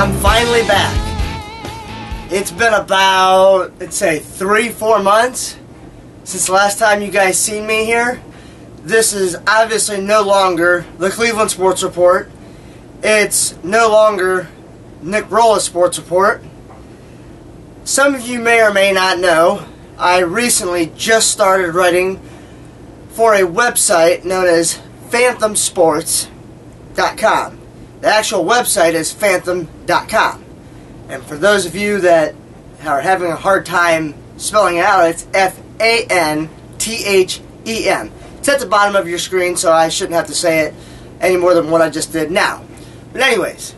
I'm finally back. It's been about, let's say, 3-4 months since the last time you guys seen me here. This is obviously no longer the Cleveland Sports Report. It's no longer Nick Brolis Sports Report. Some of you may or may not know, I recently just started writing for a website known as fanthemsports.com. The actual website is fanthem.com. And for those of you that are having a hard time spelling it out, it's F-A-N-T-H-E-M. It's at the bottom of your screen, so I shouldn't have to say it any more than what I just did now. But anyways,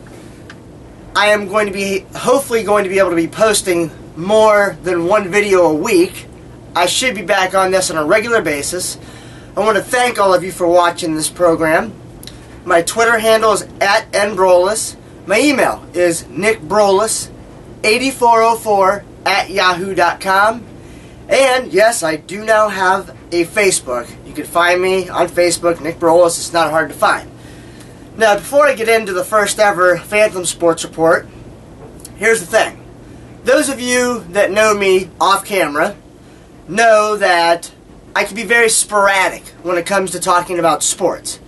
I am going to be, hopefully going to be able to be posting more than one video a week. I should be back on this on a regular basis. I want to thank all of you for watching this program. My Twitter handle is @nbrolis. My email is nickbrolis8404@yahoo.com. And yes, I do now have a Facebook. You can find me on Facebook, Nick Brolis. It's not hard to find. Now, before I get into the first ever Fanthem Sports Report, here's the thing. Those of you that know me off camera know that I can be very sporadic when it comes to talking about sports.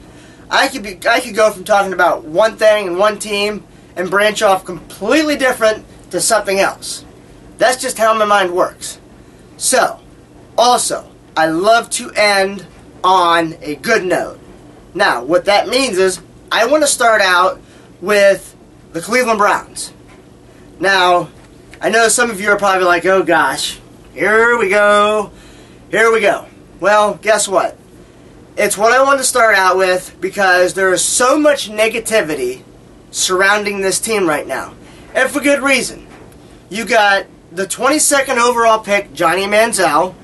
I could go from talking about one thing and one team and branch off completely different to something else. That's just how my mind works. So, also, I love to end on a good note. Now, what that means is I want to start out with the Cleveland Browns. Now, I know some of you are probably like, oh gosh, here we go, here we go. Well, guess what? It's what I want to start out with because there is so much negativity surrounding this team right now. And for good reason. You got the 22nd overall pick, Johnny Manziel,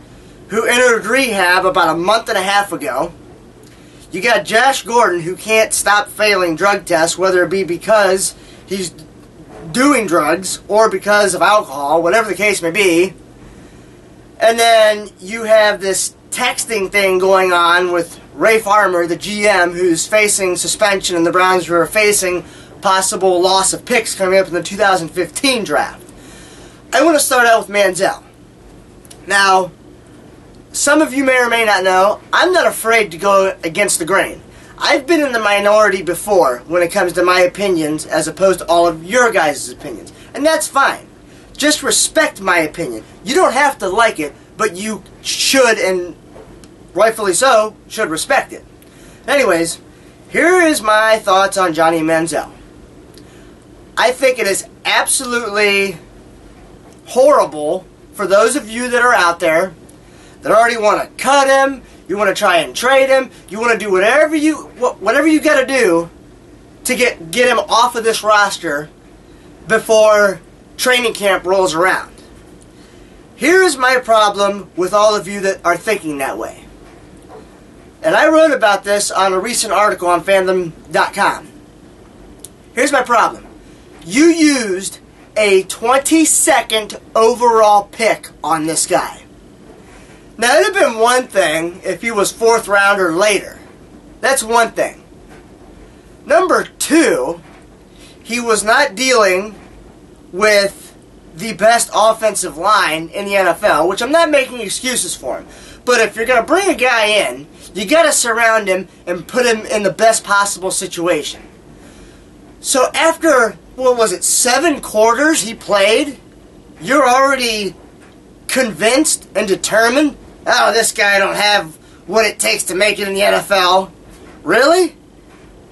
who entered rehab about a month and a half ago. You got Josh Gordon, who can't stop failing drug tests, whether it be because he's doing drugs or because of alcohol, whatever the case may be. And then you have this texting thing going on with Ray Farmer, the GM, who's facing suspension, and the Browns who are facing possible loss of picks coming up in the 2015 draft. I want to start out with Manziel. Now, some of you may or may not know, I'm not afraid to go against the grain. I've been in the minority before when it comes to my opinions as opposed to all of your guys' opinions. And that's fine. Just respect my opinion. You don't have to like it, but you should, and rightfully so, should respect it. Anyways, here is my thoughts on Johnny Manziel. I think it is absolutely horrible for those of you that are out there that already want to cut him, you want to try and trade him, you want to do whatever you got to do to get him off of this roster before training camp rolls around. Here is my problem with all of you that are thinking that way. And I wrote about this on a recent article on fanthem.com. Here's my problem. You used a 22nd overall pick on this guy. Now, it would have been one thing if he was 4th round or later. That's one thing. Number two, he was not dealing with the best offensive line in the NFL, which I'm not making excuses for him. But if you're going to bring a guy in, you got to surround him and put him in the best possible situation. So after, what was it, 7 quarters he played, you're already convinced and determined, oh, this guy don't have what it takes to make it in the NFL. Really?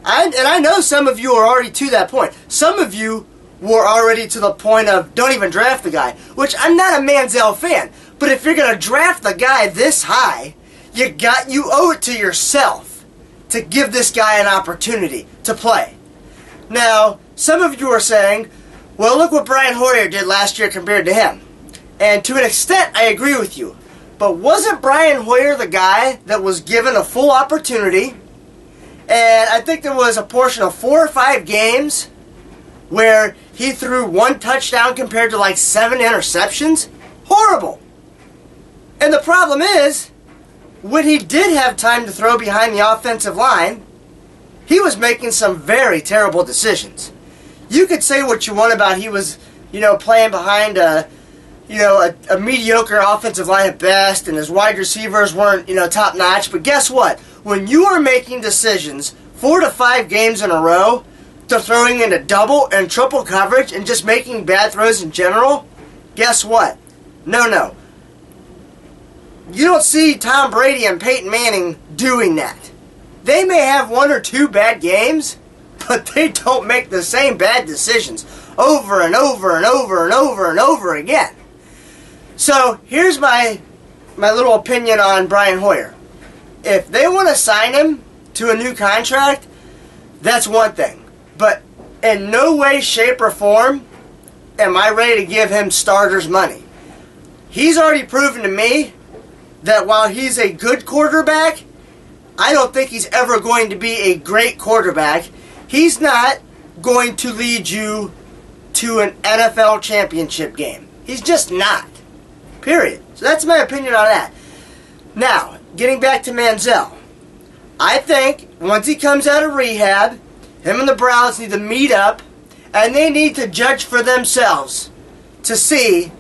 And I know some of you are already to that point. Some of you were already to the point of don't even draft the guy, which I'm not a Manziel fan. But if you're going to draft the guy this high, you owe it to yourself to give this guy an opportunity to play. Now, some of you are saying, well, look what Brian Hoyer did last year compared to him. And to an extent, I agree with you. But wasn't Brian Hoyer the guy that was given a full opportunity? And I think there was a portion of 4 or 5 games where he threw 1 touchdown compared to like 7 interceptions. Horrible. And the problem is, when he did have time to throw behind the offensive line, he was making some very terrible decisions. You could say what you want about he was, playing behind a mediocre offensive line at best, and his wide receivers weren't, top notch. But guess what? When you are making decisions 4 to 5 games in a row to throwing into double and triple coverage and just making bad throws in general, guess what? No. You don't see Tom Brady and Peyton Manning doing that. They may have 1 or 2 bad games, but they don't make the same bad decisions over and over and over and over and over again. So here's my little opinion on Brian Hoyer. If they want to sign him to a new contract, that's one thing. But in no way, shape, or form am I ready to give him starters money. He's already proven to me that while he's a good quarterback, I don't think he's ever going to be a great quarterback. He's not going to lead you to an NFL championship game. He's just not. Period. So that's my opinion on that. Now, getting back to Manziel. I think once he comes out of rehab, him and the Browns need to meet up, and they need to judge for themselves to see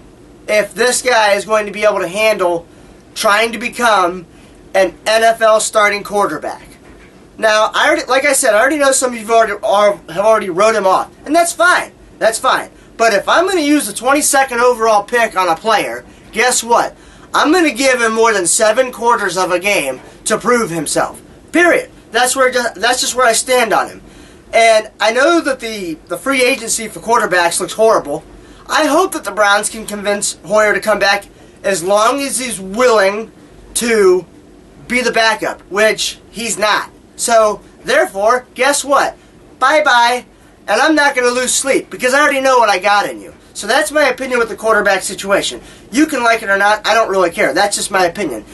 if this guy is going to be able to handle trying to become an NFL starting quarterback. Now, like I said, I already know some of you have already wrote him off, and that's fine. That's fine. But if I'm going to use the 22nd overall pick on a player, guess what? I'm going to give him more than 7 quarters of a game to prove himself. Period. That's just where I stand on him. And I know that the free agency for quarterbacks looks horrible. I hope that the Browns can convince Hoyer to come back as long as he's willing to be the backup, which he's not. So, therefore, guess what? Bye-bye, and I'm not going to lose sleep because I already know what I got in you. So that's my opinion with the quarterback situation. You can like it or not, I don't really care. That's just my opinion.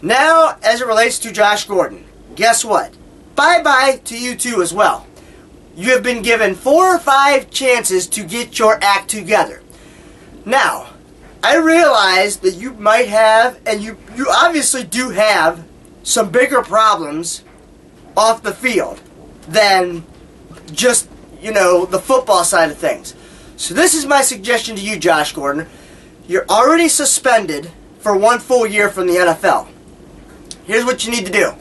Now, as it relates to Josh Gordon, guess what? Bye-bye to you too as well. You have been given 4 or 5 chances to get your act together. Now, I realize that you might have, and you obviously do have, some bigger problems off the field than just, the football side of things. So this is my suggestion to you, Josh Gordon. You're already suspended for 1 full year from the NFL. Here's what you need to do.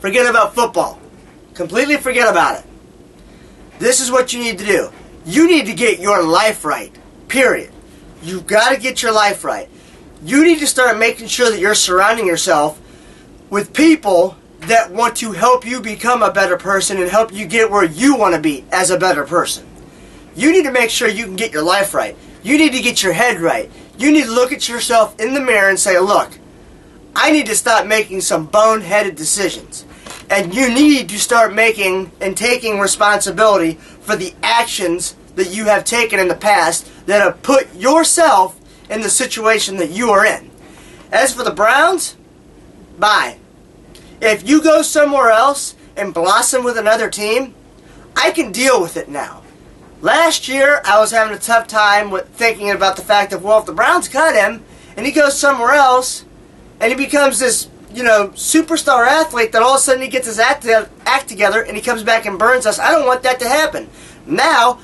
Forget about football. Completely forget about it. This is what you need to do. You need to get your life right. Period. You've got to get your life right. You need to start making sure that you're surrounding yourself with people that want to help you become a better person and help you get where you want to be as a better person. You need to make sure you can get your life right. You need to get your head right. You need to look at yourself in the mirror and say, look, I need to stop making some boneheaded decisions. And you need to start making and taking responsibility for the actions that you have taken in the past that have put yourself in the situation that you are in. As for the Browns, bye. If you go somewhere else and blossom with another team, I can deal with it now. Last year, I was having a tough time with thinking about the fact of, well, if the Browns cut him and he goes somewhere else and he becomes this, superstar athlete that all of a sudden he gets his act together and he comes back and burns us, I don't want that to happen. Now,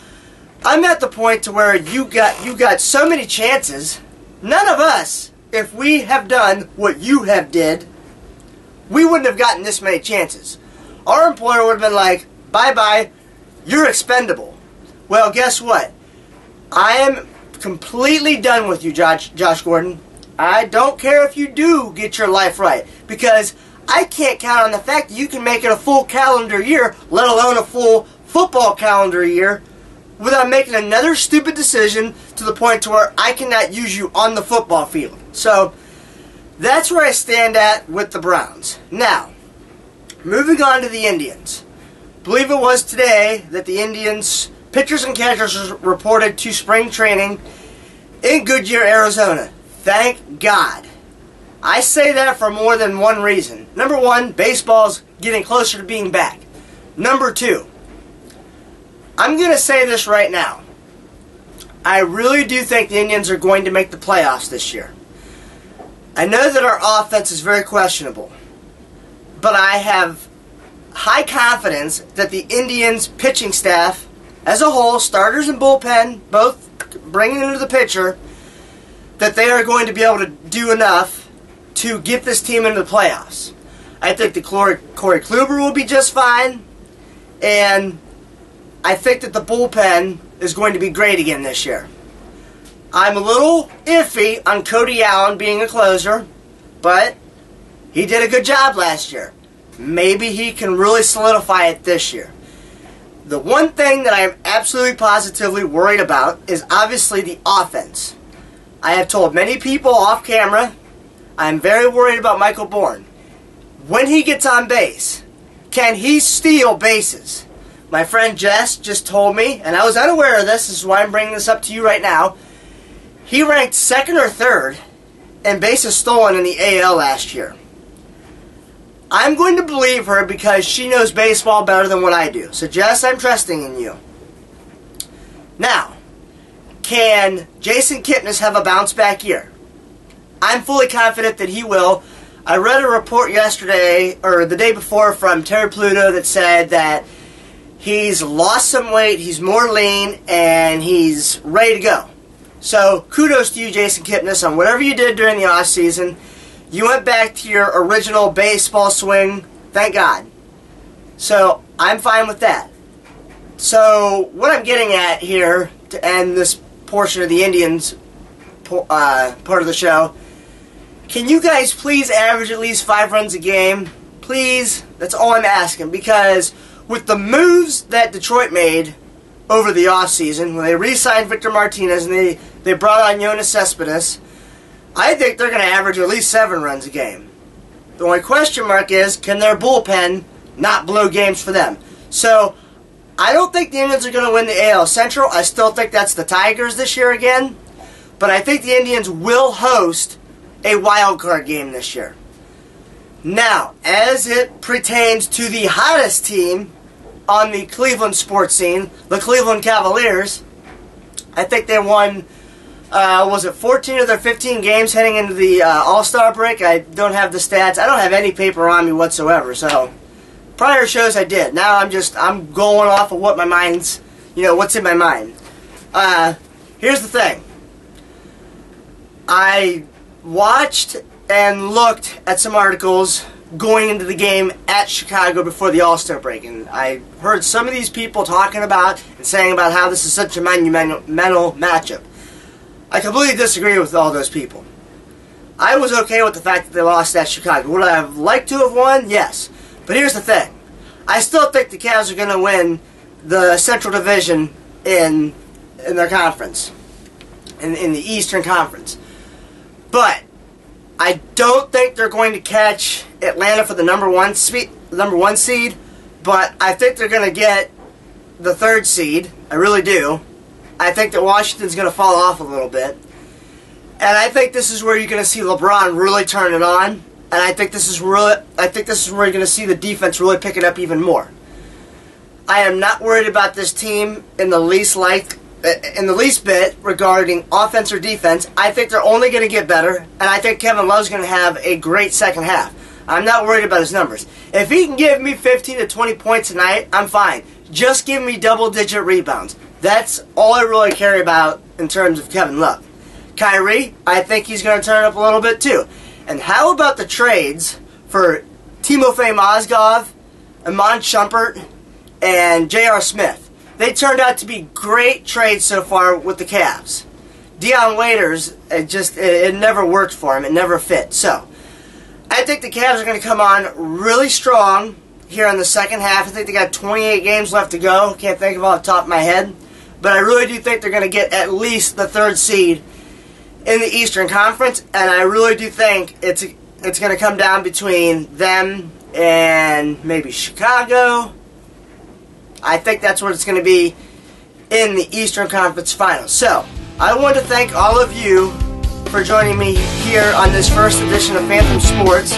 I'm at the point to where you got so many chances. None of us, if we have done what you have did, we wouldn't have gotten this many chances. Our employer would have been like, bye-bye, you're expendable. Well, guess what? I am completely done with you, Josh Gordon. I don't care if you do get your life right, because I can't count on the fact that you can make it a full calendar year, let alone a full football calendar year, without making another stupid decision to the point to where I cannot use you on the football field. So, that's where I stand at with the Browns. Now, moving on to the Indians. I believe it was today that the Indians pitchers and catchers reported to spring training in Goodyear, Arizona. Thank God. I say that for more than one reason. Number one, baseball's getting closer to being back. Number two, I'm going to say this right now. I really do think the Indians are going to make the playoffs this year. I know that our offense is very questionable, but I have high confidence that the Indians' pitching staff as a whole, starters and bullpen, both bringing into the picture, that they are going to be able to do enough to get this team into the playoffs. I think that Corey Kluber will be just fine, and I think that the bullpen is going to be great again this year. I'm a little iffy on Cody Allen being a closer, but he did a good job last year. Maybe he can really solidify it this year. The one thing that I am absolutely positively worried about is obviously the offense. I have told many people off camera, I'm very worried about Michael Bourne. When he gets on base, can he steal bases? My friend Jess just told me, and I was unaware of this is why I'm bringing this up to you right now, he ranked second or third in bases stolen in the AL last year. I'm going to believe her because she knows baseball better than what I do. So Jess, I'm trusting in you. Now, can Jason Kipnis have a bounce back year? I'm fully confident that he will. I read a report yesterday, or the day before, from Terry Pluto that said that he's lost some weight, he's more lean, and he's ready to go. So, kudos to you, Jason Kipnis, on whatever you did during the offseason. You went back to your original baseball swing, thank God. So, I'm fine with that. So, what I'm getting at here, to end this portion of the Indians part of the show, can you guys please average at least 5 runs a game? Please? That's all I'm asking. Because with the moves that Detroit made over the offseason, when they re-signed Victor Martinez and they brought on Yoenis Cespedes, I think they're going to average at least 7 runs a game. The only question mark is, can their bullpen not blow games for them? So, I don't think the Indians are going to win the AL Central. I still think that's the Tigers this year again. But I think the Indians will host a wild card game this year. Now, as it pertains to the hottest team on the Cleveland sports scene, the Cleveland Cavaliers, I think they won, was it 14 of their 15 games heading into the All-Star break? I don't have the stats. I don't have any paper on me whatsoever, so prior shows I did. Now I'm going off of what my mind's, what's in my mind. Here's the thing. I watched and looked at some articles going into the game at Chicago before the All-Star break, and I heard some of these people talking about and saying about how this is such a monumental matchup. I completely disagree with all those people. I was okay with the fact that they lost at Chicago. Would I have liked to have won? Yes. But here's the thing. I still think the Cavs are going to win the Central Division in their conference, in the Eastern Conference. But I don't think they're going to catch Atlanta for the number one seed, but I think they're going to get the 3rd seed. I really do. I think that Washington's going to fall off a little bit. And I think this is where you're going to see LeBron really turn it on. And I think this is where you're going to see the defense really pick it up even more. I am not worried about this team in the least bit regarding offense or defense. I think they're only going to get better, and I think Kevin Love's going to have a great second half. I'm not worried about his numbers. If he can give me 15 to 20 points tonight, I'm fine. Just give me double-digit rebounds. That's all I really care about in terms of Kevin Love. Kyrie, I think he's going to turn up a little bit too. And how about the trades for Timofey Mozgov, Iman Shumpert, and J.R. Smith? They turned out to be great trades so far with the Cavs. Dion Waiters, it never worked for him. It never fit. So, I think the Cavs are going to come on really strong here in the second half. I think they got 28 games left to go. Can't think of it off the top of my head. But I really do think they're going to get at least the 3rd seed in the Eastern Conference. And I really do think it's going to come down between them and maybe Chicago. I think that's what it's going to be in the Eastern Conference Finals. So, I want to thank all of you for joining me here on this first edition of Fanthem Sports.